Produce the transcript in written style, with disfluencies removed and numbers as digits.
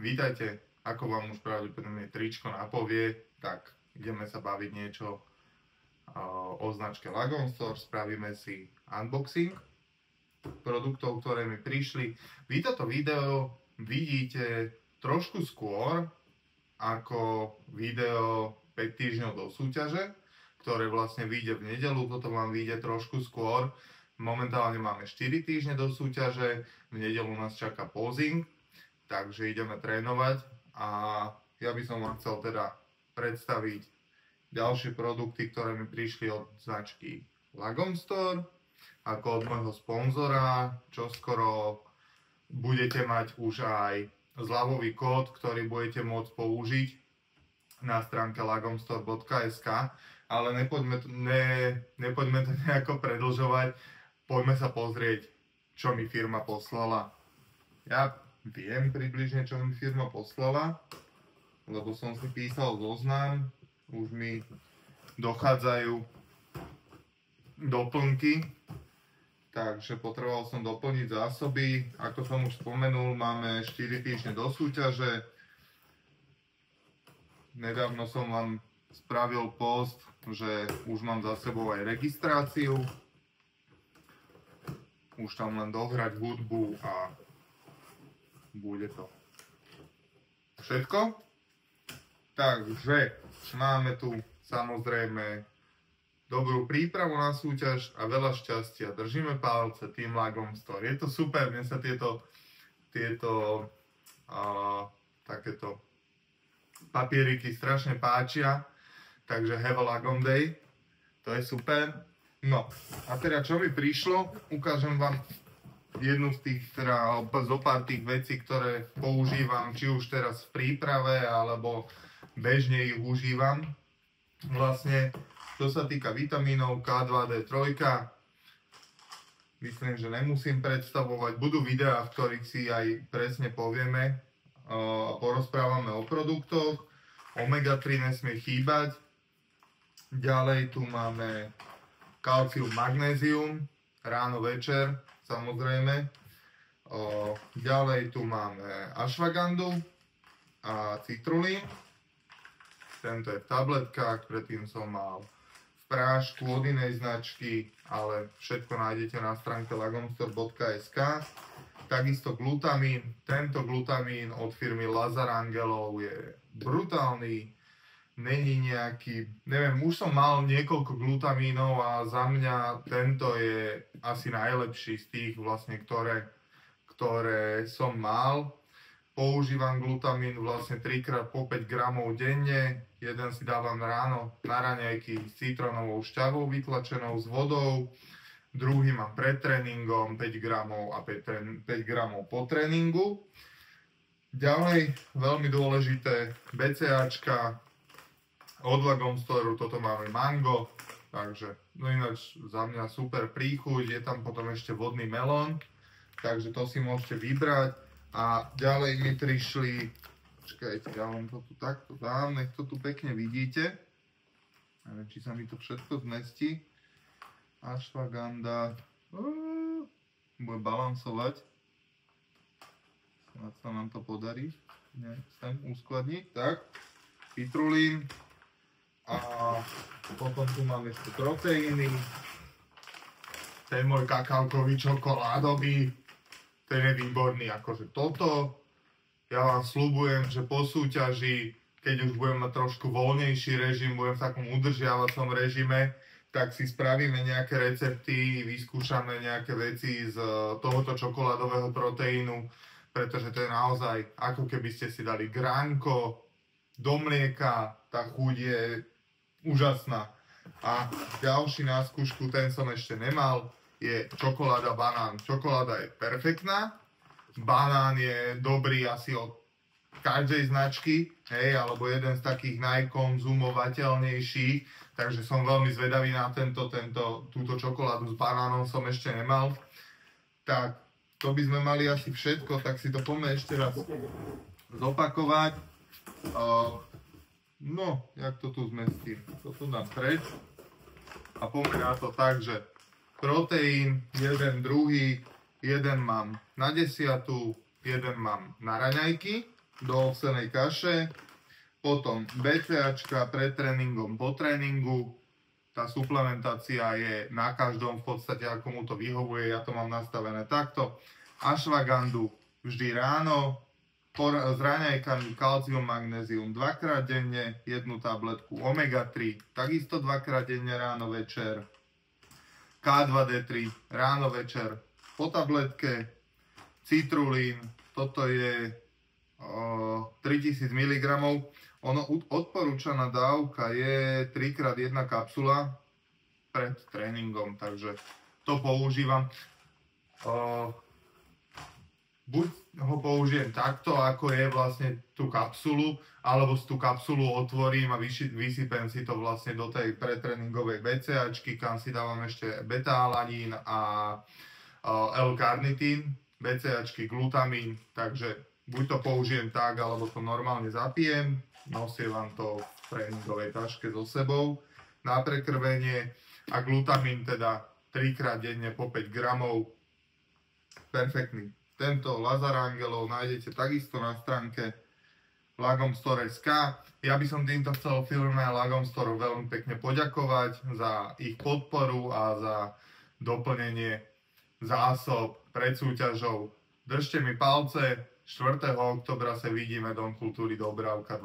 Vítajte, ako vám už pravdepodobne tričko napovie, tak ideme sa baviť niečo o značke Lagom Store, spravíme si unboxing produktov, ktoré mi prišli. Vy toto video vidíte trošku skôr ako video 5 týždňov do súťaže, ktoré vlastne vyjde v nedeľu, toto vám vyjde trošku skôr. Momentálne máme 4 týždne do súťaže, v nedeľu nás čaká posing, takže ideme trénovať a ja by som vám chcel teda predstaviť ďalšie produkty, ktoré mi prišli od značky Lagom Store, ako od môjho sponzora, čo skoro budete mať už aj zľavový kód, ktorý budete môcť použiť na stránke lagomstore.sk, ale nepoďme to nejako predĺžovať, poďme sa pozrieť, čo mi firma poslala. Ja viem približne, čo mi firma poslala, lebo som si písal zoznam, už mi dochádzajú doplnky, takže potreboval som doplniť zásoby. Ako som už spomenul, máme 4 týždne do súťaže. Nedávno som vám spravil post, že už mám za sebou aj registráciu. Už tam len dohrať hudbu a bude to všetko. Takže máme tu samozrejme dobrú prípravu na súťaž a veľa šťastia. Držíme palce tým Lagom Store. Je to super, mne sa takéto papieriky strašne páčia. Takže have a Lagom Day. To je super. No a teda čo mi prišlo, ukážem vám jednu z tých, teda zo pár tých vecí, ktoré používam, či už teraz v príprave, alebo bežne ich užívam. Vlastne, čo sa týka vitamínov K2, D3, myslím, že nemusím predstavovať. Budú videá, v ktorých si aj presne povieme a porozprávame o produktoch. Omega-3 nesmie chýbať. Ďalej tu máme kalcium, magnézium, ráno, večer, samozrejme. Ďalej tu máme ashwagandu a citrulín. Tento je v tabletkách, predtým som mal v prášku od inej značky, ale všetko nájdete na stránke lagomstore.sk. Takisto glutamín. Tento glutamín od firmy Lazar Angelov je brutálny. Není nejaký, neviem, už som mal niekoľko glutamínov a za mňa tento je asi najlepší z tých vlastne, ktoré som mal. Používam glutamín vlastne 3x po 5 gramov denne. Jeden si dávam ráno na raňajky s citrónovou šťavou vytlačenou s vodou. Druhý mám pred tréningom 5 gramov a 5 gramov po tréningu. Ďalej, veľmi dôležité, BCAčka od Lagom Store, toto máme mango, takže no ináč za mňa super príchuť, je tam potom ešte vodný melón, takže to si môžete vybrať. A ďalej mi prišli, počkajte, ja vám to tu takto dám, nech to tu pekne vidíte, neviem, či sa mi to všetko zmestí. Ashwagandha, bude balansovať, snad sa nám to podarí, chcem uskladniť, tak, citrulín. A potom tu máme ešte proteíny. Ten môj kakaokový čokoládový, ten je výborný, akože toto. Ja vám sľubujem, že po súťaži, keď už budem mať trošku voľnejší režim, budem v takom udržiavacom režime, tak si spravíme nejaké recepty, vyskúšame nejaké veci z tohoto čokoládového proteínu, pretože to je naozaj, ako keby ste si dali gránko do mlieka, tá chuť je úžasná. A ďalší na skúšku, ten som ešte nemal, je čokoláda banán. Čokoláda je perfektná, banán je dobrý asi od každej značky, hej, alebo jeden z takých najkonzumovateľnejších, takže som veľmi zvedavý na túto čokoládu s banánom som ešte nemal. Tak, to by sme mali asi všetko, tak si to poďme ešte raz zopakovať. No, jak to tu zmestím? Toto dám preč. A poďme na to tak, že proteín, jeden mám na desiatu, jeden mám na raňajky. do ovsenej kaše. Potom BCAčka pred tréningom, po tréningu. Tá suplementácia je na každom v podstate, ako mu to vyhovuje. Ja to mám nastavené takto. Ashwagandu vždy ráno. S raňajkami kalcium, magnézium 2-krát denne, jednu tabletku omega-3, takisto 2-krát denne ráno, večer. K2D3 ráno, večer po tabletke. Citrulín, toto je 3000 mg. Odporúčaná dávka je 3x1 kapsula pred tréningom, takže to používam. Buď ho použijem takto, ako je vlastne tú kapsulu, alebo tú kapsulu otvorím a vysypem si to vlastne do tej pretréningovej BCAčky, kam si dávam ešte beta-alanín a L-karnitín, BCAčky, glutamín, takže buď to použijem tak, alebo to normálne zapijem, nosievam to v tréningovej taške so sebou na prekrvenie a glutamín teda 3-krát denne po 5 gramov, perfektný. Tento Lazar Angelov nájdete takisto na stránke Lagomstore.sk. Ja by som týmto chcel firme Lagomstore veľmi pekne poďakovať za ich podporu a za doplnenie zásob pred súťažou. Držte mi palce, 4. októbra sa vidíme Dom kultúry Dobravka 2.